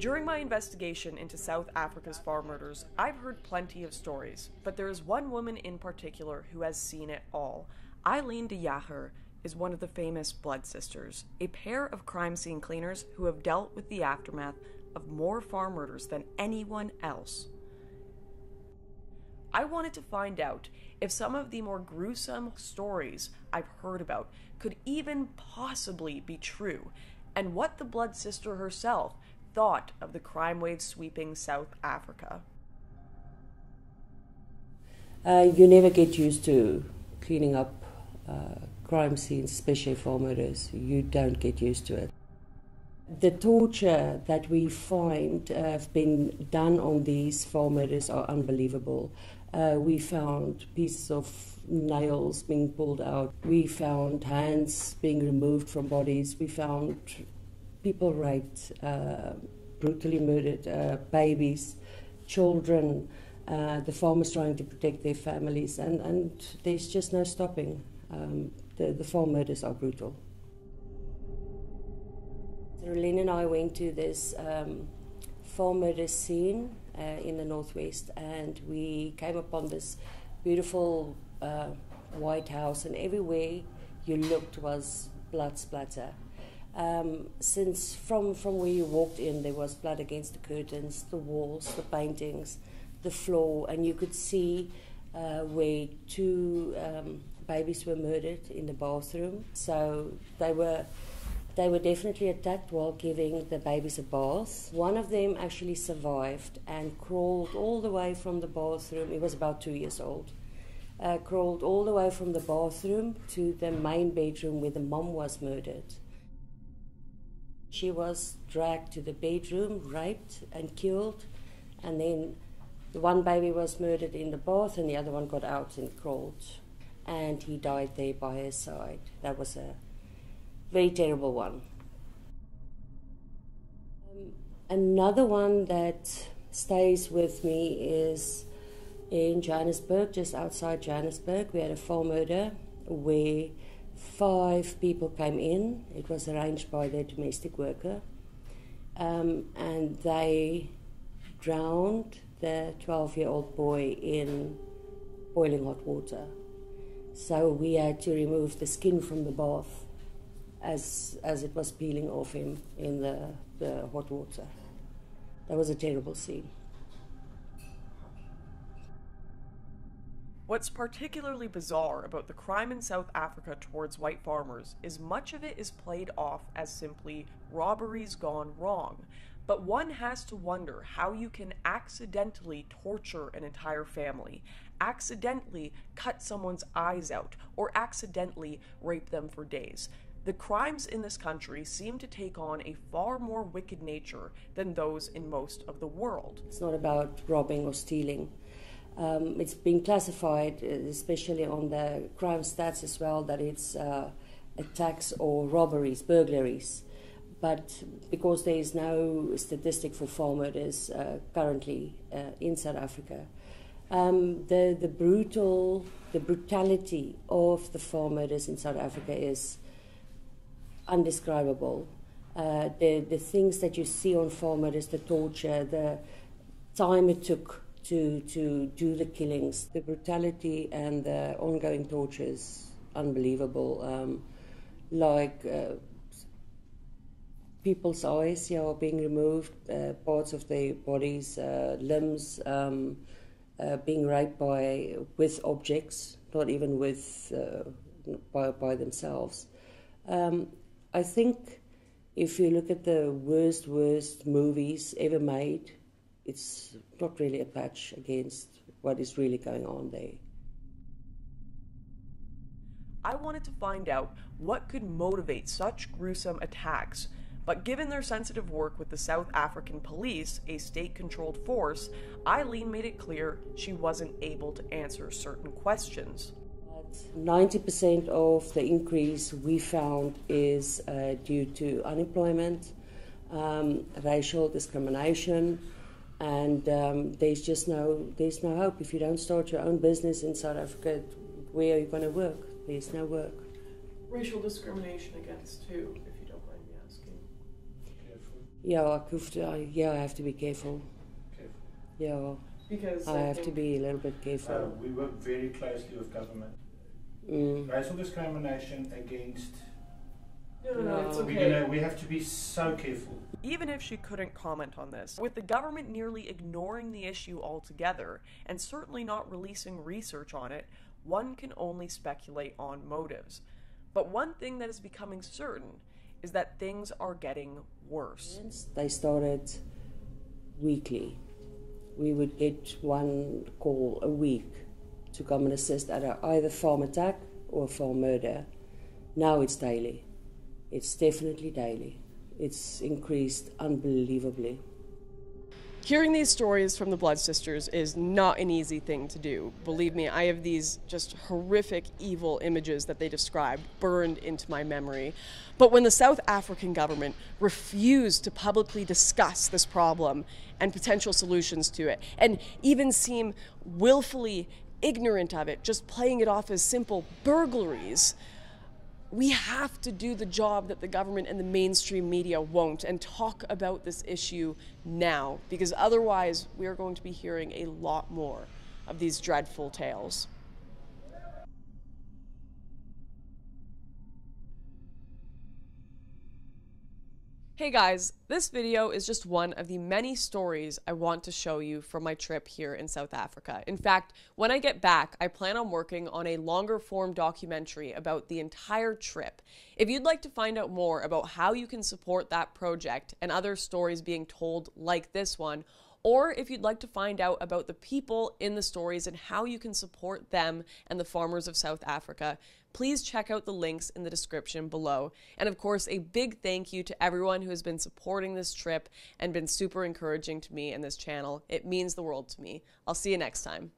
During my investigation into South Africa's farm murders, I've heard plenty of stories, but there is one woman in particular who has seen it all. Eileen de Jager is one of the famous Blood Sisters, a pair of crime scene cleaners who have dealt with the aftermath of more farm murders than anyone else. I wanted to find out if some of the more gruesome stories I've heard about could even possibly be true, and what the Blood Sister herself thought of the crime wave sweeping South Africa. You never get used to cleaning up crime scenes, especially farm murders. You don't get used to it. The torture that we find have been done on these farm murders are unbelievable. We found pieces of nails being pulled out. We found hands being removed from bodies. We found people raped, brutally murdered, babies, children, the farmers trying to protect their families, and there's just no stopping. The farm murders are brutal. Rolene and I went to this farm murder scene in the northwest, and we came upon this beautiful white house, and everywhere you looked was blood splatter. Since from where you walked in, there was blood against the curtains, the walls, the paintings, the floor, and you could see where two babies were murdered in the bathroom. So they were definitely attacked while giving the babies a bath. One of them actually survived and crawled all the way from the bathroom. He was about 2 years old. Crawled all the way from the bathroom to the main bedroom where the mom was murdered. She was dragged to the bedroom, raped and killed, and then the one baby was murdered in the bath and the other one got out and crawled. And he died there by her side. That was a very terrible one. Another one that stays with me is in Johannesburg, just outside Johannesburg. We had a farm murder where 5 people came in. It was arranged by their domestic worker, and they drowned the 12-year-old boy in boiling hot water. So we had to remove the skin from the bath as it was peeling off him in the hot water. That was a terrible scene. What's particularly bizarre about the crime in South Africa towards white farmers is much of it is played off as simply robberies gone wrong. But one has to wonder how you can accidentally torture an entire family, accidentally cut someone's eyes out, or accidentally rape them for days. The crimes in this country seem to take on a far more wicked nature than those in most of the world. It's not about robbing or stealing. It's been classified, especially on the crime stats as well, that it's attacks or robberies, burglaries. But because there is no statistic for farm murders currently in South Africa, the brutality of the farm murders in South Africa is undescribable. The things that you see on farm murders, the torture, the time it took to do the killings, the brutality and the ongoing torture is unbelievable. People's eyes are being removed, parts of their bodies, limbs, being raped with objects, not even by themselves. I think if you look at the worst movies ever made, it's not really a patch against what is really going on there. I wanted to find out what could motivate such gruesome attacks, but given their sensitive work with the South African police, a state-controlled force, Eileen made it clear she wasn't able to answer certain questions. 90% of the increase we found is due to unemployment, racial discrimination, and there's no hope. If you don't start your own business in South Africa, where are you going to work? There's no work. Racial discrimination against who, if you don't mind me asking? Yeah, I have to be careful. Careful. Yeah, Because I have to be a little bit careful. We work very closely with government. Racial discrimination against. No, it's okay. We have to be so careful. Even if she couldn't comment on this, with the government nearly ignoring the issue altogether, and certainly not releasing research on it, one can only speculate on motives. But one thing that is becoming certain is that things are getting worse. They started weekly. We would get one call a week to come and assist at either farm attack or farm murder. Now it's daily. It's definitely daily. It's increased unbelievably. Hearing these stories from the Blood Sisters is not an easy thing to do. Believe me, I have these just horrific, evil images that they described burned into my memory. But when the South African government refused to publicly discuss this problem and potential solutions to it, and even seem willfully ignorant of it, just playing it off as simple burglaries, we have to do the job that the government and the mainstream media won't, and talk about this issue now, because otherwise we are going to be hearing a lot more of these dreadful tales. Hey guys, this video is just one of the many stories I want to show you from my trip here in South Africa. In fact, when I get back, I plan on working on a longer form documentary about the entire trip. If you'd like to find out more about how you can support that project and other stories being told like this one, or if you'd like to find out about the people in the stories and how you can support them and the farmers of South Africa, please check out the links in the description below. And of course, a big thank you to everyone who has been supporting this trip and been super encouraging to me and this channel. It means the world to me. I'll see you next time.